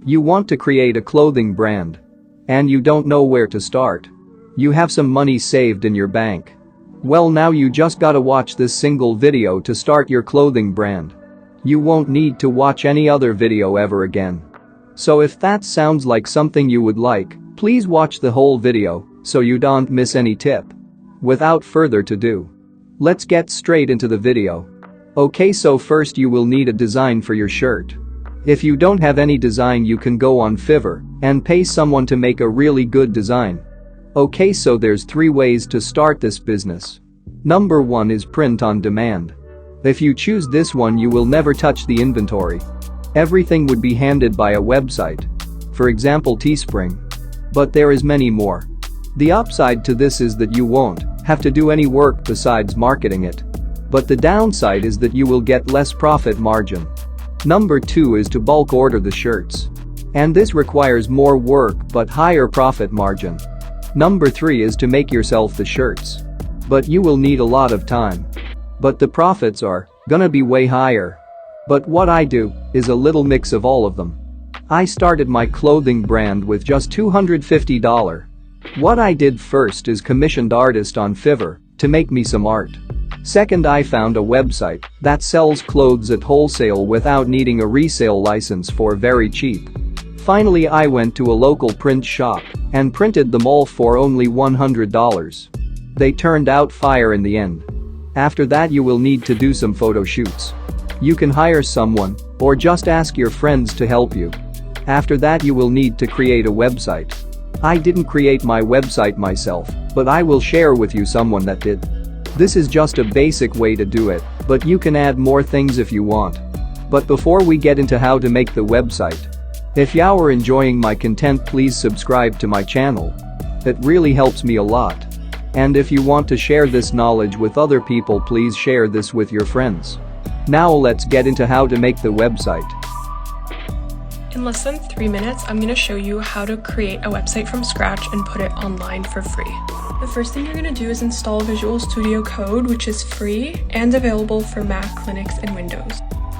You want to create a clothing brand. And you don't know where to start. You have some money saved in your bank. Well, now you just gotta watch this single video to start your clothing brand. You won't need to watch any other video ever again. So if that sounds like something you would like, please watch the whole video so you don't miss any tip. Without further ado, let's get straight into the video. Okay, so first you will need a design for your shirt. If you don't have any design, you can go on Fiverr and pay someone to make a really good design. Okay, so there's 3 ways to start this business. Number 1 is print on demand. If you choose this one, you will never touch the inventory. Everything would be handled by a website. For example, Teespring. But there is many more. The upside to this is that you won't have to do any work besides marketing it. But the downside is that you will get less profit margin. Number 2 is to bulk order the shirts. And this requires more work but higher profit margin. Number 3 is to make yourself the shirts. But you will need a lot of time. But the profits are gonna be way higher. But what I do is a little mix of all of them. I started my clothing brand with just $250. What I did first is commissioned artists on Fiverr to make me some art. Second, I found a website that sells clothes at wholesale without needing a resale license for very cheap. Finally, I went to a local print shop and printed them all for only $100. They turned out fire in the end. After that, you will need to do some photo shoots. You can hire someone or just ask your friends to help you. After that, you will need to create a website. I didn't create my website myself, but I will share with you someone that did. This is just a basic way to do it, but you can add more things if you want. But before we get into how to make the website, if you are enjoying my content, please subscribe to my channel. It really helps me a lot. And if you want to share this knowledge with other people, please share this with your friends. Now let's get into how to make the website. In less than 3 minutes, I'm going to show you how to create a website from scratch and put it online for free. The first thing you're going to do is install Visual Studio Code, which is free and available for Mac, Linux, and Windows.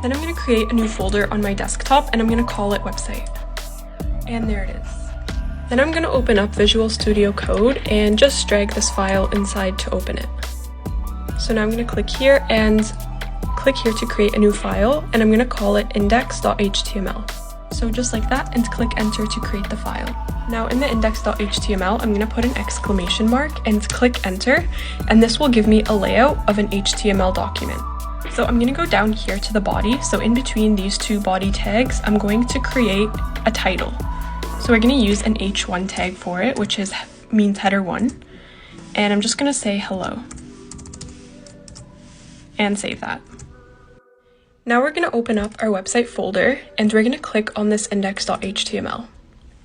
Then I'm going to create a new folder on my desktop and I'm going to call it website. And there it is. Then I'm going to open up Visual Studio Code and just drag this file inside to open it. So now I'm going to click here and click here to create a new file, and I'm going to call it index.html. So just like that, and click enter to create the file. Now in the index.html, I'm going to put an exclamation mark and click enter, and this will give me a layout of an HTML document. So I'm going to go down here to the body. So in between these 2 body tags, I'm going to create a title. So we're going to use an H1 tag for it, which means header 1. And I'm just going to say hello. And save that. Now we're going to open up our website folder and we're going to click on this index.html.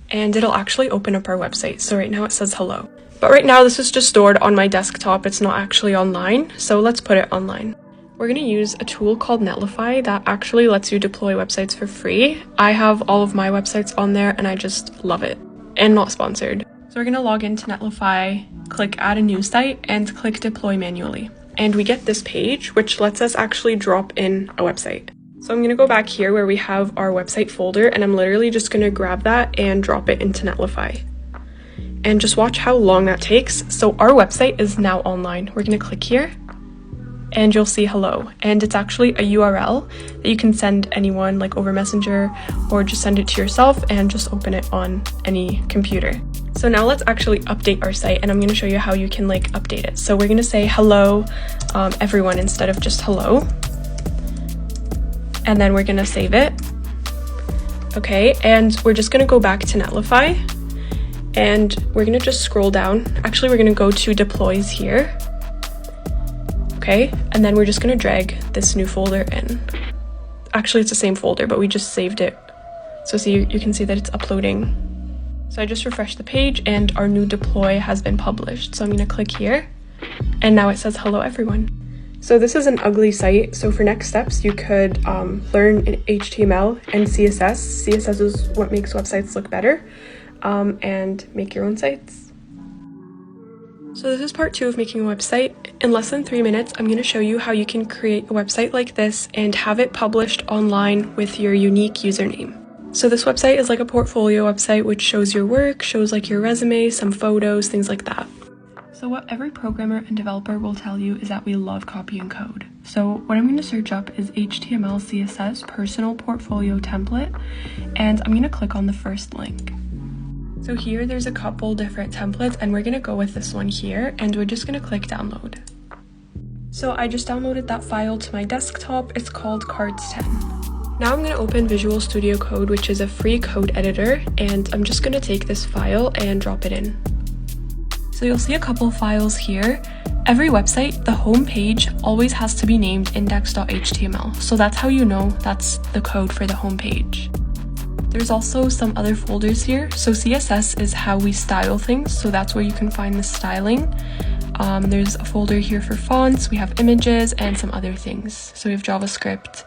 And it'll actually open up our website. So right now it says hello. But right now this is just stored on my desktop. It's not actually online. So let's put it online. We're going to use a tool called Netlify that actually lets you deploy websites for free. I have all of my websites on there and I just love it. And not sponsored. So we're going to log into Netlify, click add a new site, and click deploy manually. And we get this page, which lets us actually drop in a website. So I'm going to go back here where we have our website folder, and I'm literally just going to grab that and drop it into Netlify. And just watch how long that takes. So our website is now online. We're going to click here. And you'll see hello, and it's actually a URL that you can send anyone, like over Messenger, or just send it to yourself and just open it on any computer. So now let's actually update our site, and I'm going to show you how you can like update it. So we're going to say hello everyone instead of just hello, and then we're going to save it. Okay, and we're just going to go back to Netlify, and we're going to just scroll down. Actually, we're going to go to deploys here. Okay, and then we're just going to drag this new folder in. Actually, it's the same folder, but we just saved it. So see, you can see that it's uploading. So I just refreshed the page and our new deploy has been published. So I'm going to click here and now it says hello everyone. So this is an ugly site. So for next steps, you could learn HTML and CSS. CSS is what makes websites look better, and make your own sites. So this is part 2 of making a website. In less than 3 minutes, I'm going to show you how you can create a website like this and have it published online with your unique username. So this website is like a portfolio website which shows your work, shows like your resume, some photos, things like that. So what every programmer and developer will tell you is that we love copying code. So what I'm going to search up is HTML CSS personal portfolio template, and I'm going to click on the first link. So here there's a couple different templates, and we're going to go with this one here, and we're just going to click download. So I just downloaded that file to my desktop. It's called Cards 10. Now I'm going to open Visual Studio Code, which is a free code editor, and I'm just going to take this file and drop it in. So you'll see a couple files here. Every website, the home page always has to be named index.html. So that's how you know that's the code for the home page. There's also some other folders here. So CSS is how we style things. So that's where you can find the styling. There's a folder here for fonts. We have images and some other things. So we have JavaScript.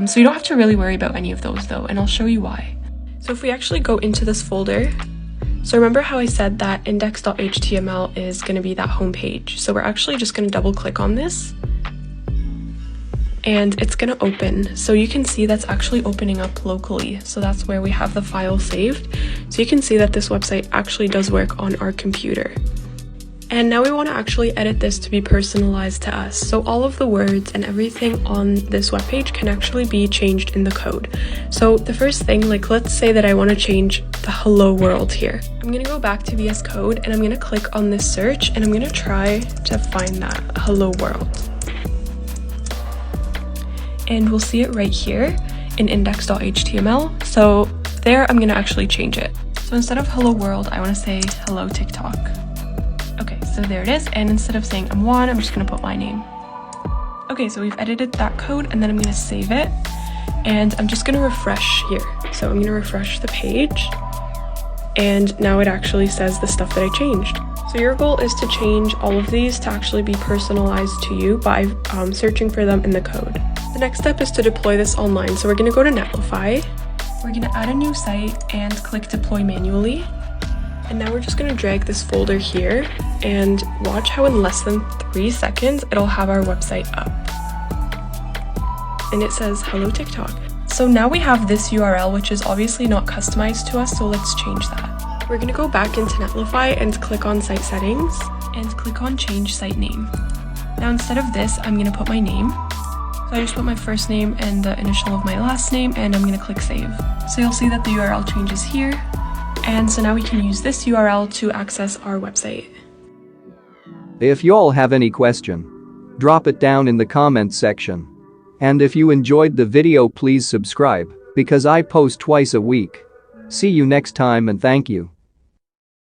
So you don't have to really worry about any of those though, and I'll show you why. So if we actually go into this folder, so remember how I said that index.html is going to be that home page. So we're actually just going to double click on this and it's going to open. So you can see that's actually opening up locally. So that's where we have the file saved. So you can see that this website actually does work on our computer. And now we want to actually edit this to be personalized to us. So all of the words and everything on this webpage can actually be changed in the code. So the first thing, like let's say that I want to change the hello world here. I'm going to go back to VS Code and I'm going to click on this search and I'm going to try to find that hello world. And we'll see it right here in index.html. So there I'm going to actually change it. So instead of hello world, I want to say hello TikTok. Okay, so there it is, and instead of saying I'm Juan, I'm just going to put my name. Okay, so we've edited that code, and then I'm going to save it, and I'm just going to refresh here. So I'm going to refresh the page, and now it actually says the stuff that I changed. So your goal is to change all of these to actually be personalized to you by searching for them in the code. The next step is to deploy this online, so we're going to go to Netlify, we're going to add a new site, and click deploy manually. And now we're just going to drag this folder here and watch how in less than 3 seconds it'll have our website up. And it says hello TikTok. So now we have this URL, which is obviously not customized to us, so let's change that. We're going to go back into Netlify and click on site settings and click on change site name. Now instead of this, I'm going to put my name. So I just put my first name and the initial of my last name, and I'm going to click save. So you'll see that the URL changes here. And so now we can use this URL to access our website. If y'all have any question, drop it down in the comments section. And if you enjoyed the video, please subscribe, because I post twice a week. See you next time and thank you.